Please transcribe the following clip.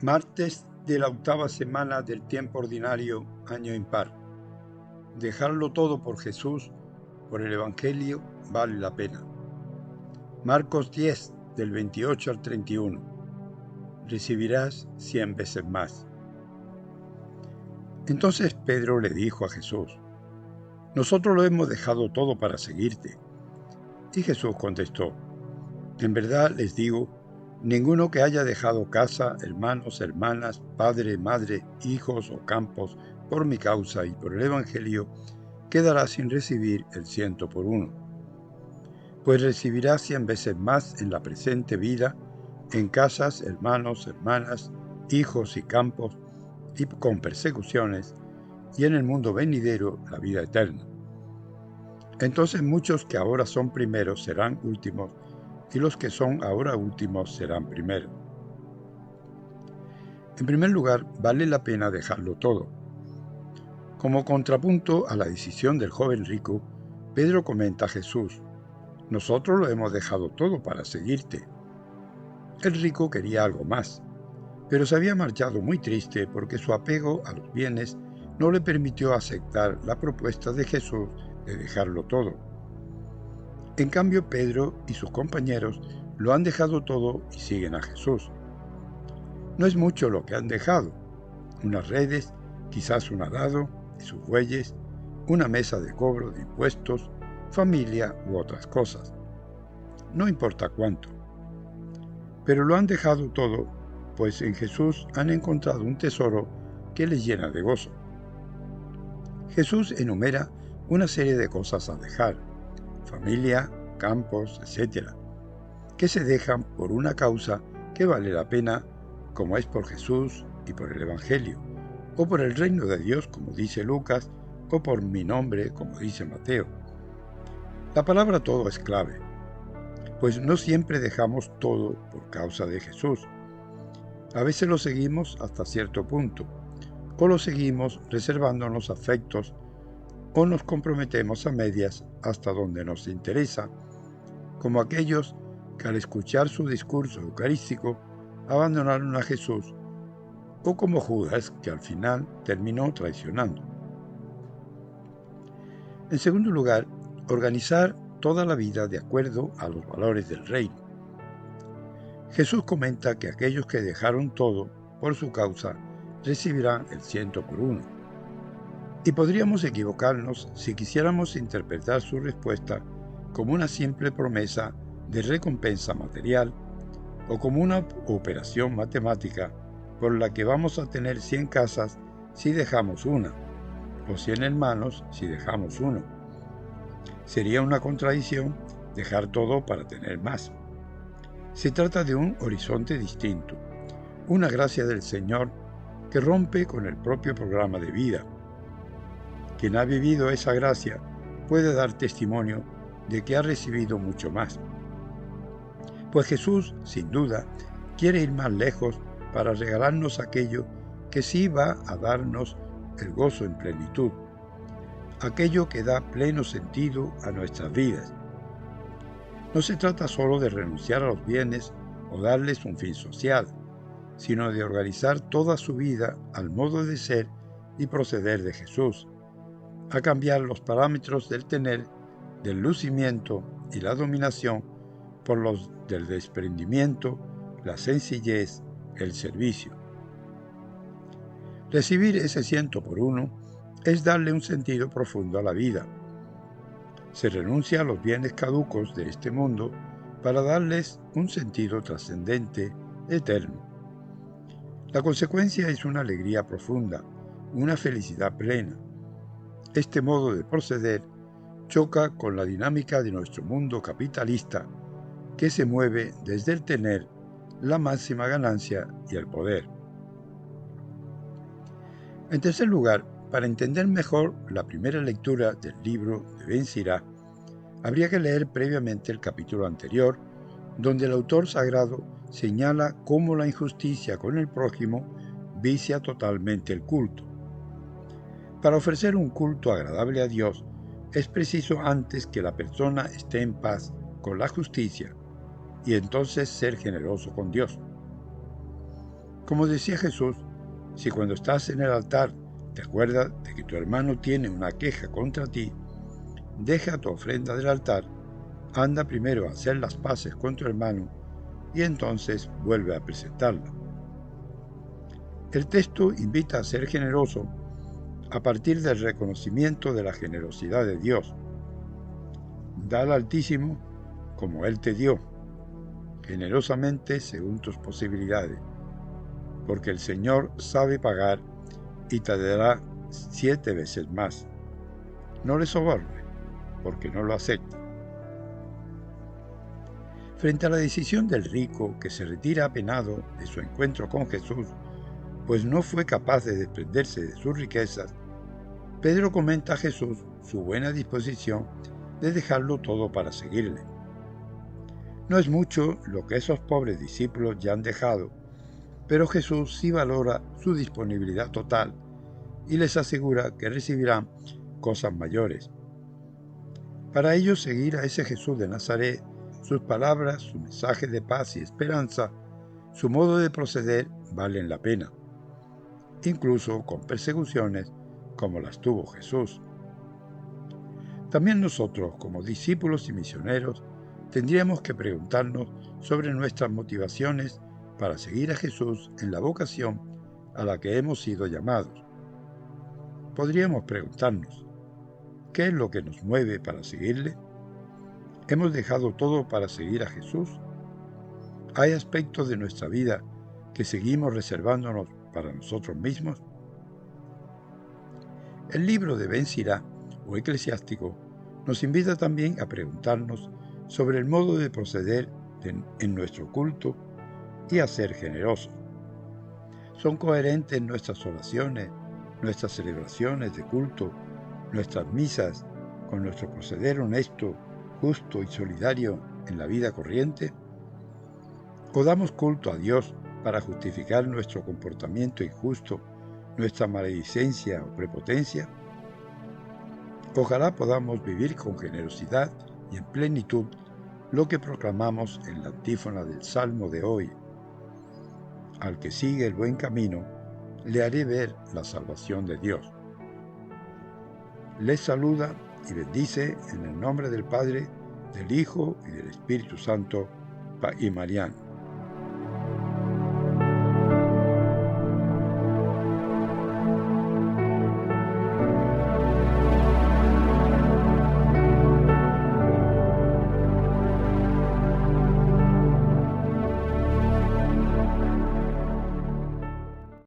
Martes de la octava semana del tiempo ordinario, año impar. Dejarlo todo por Jesús, por el Evangelio, vale la pena. Marcos 10, del 28 al 31. Recibirás 100 veces más. Entonces Pedro le dijo a Jesús: Nosotros lo hemos dejado todo para seguirte. Y Jesús contestó: En verdad les digo, ninguno que haya dejado casa, hermanos, hermanas, padre, madre, hijos o campos, por mi causa y por el Evangelio, quedará sin recibir el 100 por uno. Pues recibirá 100 veces más en la presente vida, en casas, hermanos, hermanas, hijos y campos, y con persecuciones, y en el mundo venidero la vida eterna. Entonces muchos que ahora son primeros serán últimos, y los que son ahora últimos serán primeros. En primer lugar, vale la pena dejarlo todo. Como contrapunto a la decisión del joven rico, Pedro comenta a Jesús: Nosotros lo hemos dejado todo para seguirte. El rico quería algo más, pero se había marchado muy triste porque su apego a los bienes no le permitió aceptar la propuesta de Jesús de dejarlo todo. En cambio, Pedro y sus compañeros lo han dejado todo y siguen a Jesús. No es mucho lo que han dejado: unas redes, quizás un arado y sus bueyes, una mesa de cobro de impuestos, familia u otras cosas. No importa cuánto. Pero lo han dejado todo, pues en Jesús han encontrado un tesoro que les llena de gozo. Jesús enumera una serie de cosas a dejar: familia, campos, etc., que se dejan por una causa que vale la pena, como es por Jesús y por el Evangelio, o por el reino de Dios, como dice Lucas, o por mi nombre, como dice Mateo. La palabra todo es clave, pues no siempre dejamos todo por causa de Jesús. A veces lo seguimos hasta cierto punto, o lo seguimos reservándonos afectos, o nos comprometemos a medias hasta donde nos interesa, como aquellos que al escuchar su discurso eucarístico abandonaron a Jesús, o como Judas, que al final terminó traicionando. En segundo lugar, organizar toda la vida de acuerdo a los valores del reino. Jesús comenta que aquellos que dejaron todo por su causa recibirán el 100 por uno. Y podríamos equivocarnos si quisiéramos interpretar su respuesta como una simple promesa de recompensa material o como una operación matemática por la que vamos a tener 100 casas si dejamos una, o 100 hermanos si dejamos uno. Sería una contradicción dejar todo para tener más. Se trata de un horizonte distinto, una gracia del Señor que rompe con el propio programa de vida. Quien ha vivido esa gracia puede dar testimonio de que ha recibido mucho más. Pues Jesús, sin duda, quiere ir más lejos para regalarnos aquello que sí va a darnos el gozo en plenitud, aquello que da pleno sentido a nuestras vidas. No se trata solo de renunciar a los bienes o darles un fin social, sino de organizar toda su vida al modo de ser y proceder de Jesús, a cambiar los parámetros del tener, del lucimiento y la dominación por los del desprendimiento, la sencillez, el servicio. Recibir ese 100 por uno es darle un sentido profundo a la vida. Se renuncia a los bienes caducos de este mundo para darles un sentido trascendente, eterno. La consecuencia es una alegría profunda, una felicidad plena. Este modo de proceder choca con la dinámica de nuestro mundo capitalista, que se mueve desde el tener, la máxima ganancia y el poder. En tercer lugar, para entender mejor la primera lectura del libro de Ben Sirá, habría que leer previamente el capítulo anterior, donde el autor sagrado señala cómo la injusticia con el prójimo vicia totalmente el culto. Para ofrecer un culto agradable a Dios, es preciso antes que la persona esté en paz con la justicia, y entonces ser generoso con Dios. Como decía Jesús, si cuando estás en el altar te acuerdas de que tu hermano tiene una queja contra ti, deja tu ofrenda del altar, anda primero a hacer las paces con tu hermano y entonces vuelve a presentarla. El texto invita a ser generoso a partir del reconocimiento de la generosidad de Dios. Da al Altísimo como Él te dio, generosamente según tus posibilidades, porque el Señor sabe pagar y te dará 7 veces más. No le soborne, porque no lo acepta. Frente a la decisión del rico que se retira apenado de su encuentro con Jesús, pues no fue capaz de desprenderse de sus riquezas, Pedro comenta a Jesús su buena disposición de dejarlo todo para seguirle. No es mucho lo que esos pobres discípulos ya han dejado, pero Jesús sí valora su disponibilidad total y les asegura que recibirán cosas mayores. Para ellos seguir a ese Jesús de Nazaret, sus palabras, su mensaje de paz y esperanza, su modo de proceder valen la pena, incluso con persecuciones como las tuvo Jesús. También nosotros, como discípulos y misioneros, tendríamos que preguntarnos sobre nuestras motivaciones para seguir a Jesús en la vocación a la que hemos sido llamados. Podríamos preguntarnos, ¿qué es lo que nos mueve para seguirle? ¿Hemos dejado todo para seguir a Jesús? ¿Hay aspectos de nuestra vida que seguimos reservándonos para nosotros mismos? El libro de Ben Sirá, o Eclesiástico, nos invita también a preguntarnos sobre el modo de proceder en nuestro culto y a ser generosos. ¿Son coherentes nuestras oraciones, nuestras celebraciones de culto, nuestras misas, con nuestro proceder honesto, justo y solidario en la vida corriente? ¿O damos culto a Dios para justificar nuestro comportamiento injusto, nuestra maledicencia o prepotencia? Ojalá podamos vivir con generosidad y en plenitud lo que proclamamos en la antífona del Salmo de hoy. Al que sigue el buen camino, le haré ver la salvación de Dios. Les saluda y bendice en el nombre del Padre, del Hijo y del Espíritu Santo, y Mariano.